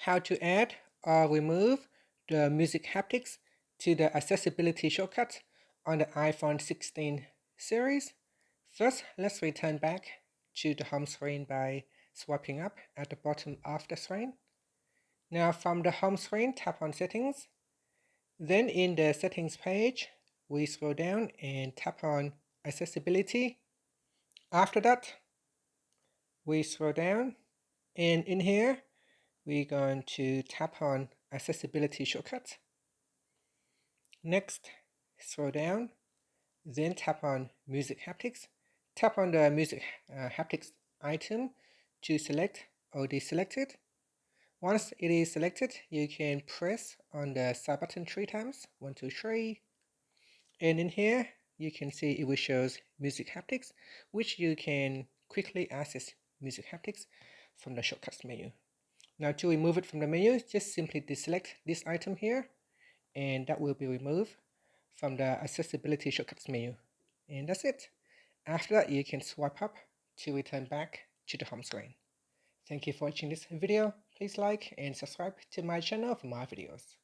how to add or remove the music haptics to the accessibility shortcut on the iPhone 16 series. First, let's return back to the home screen by swiping up at the bottom of the screen. Now from the home screen, tap on Settings. Then in the Settings page, we scroll down and tap on Accessibility. After that, we scroll down, and in here, we're going to tap on Accessibility Shortcut. Next, scroll down, then tap on Music Haptics. Tap on the Music Haptics item to select or deselect it. Once it is selected, you can press on the side button 3 times, 1, 2, 3. And in here, you can see it will show Music Haptics, which you can quickly access Music Haptics from the shortcuts menu. Now to remove it from the menu, just simply deselect this item here, and that will be removed from the accessibility shortcuts menu. And that's it. After that, you can swipe up to return back to the home screen. Thank you for watching this video. Please like and subscribe to my channel for more videos.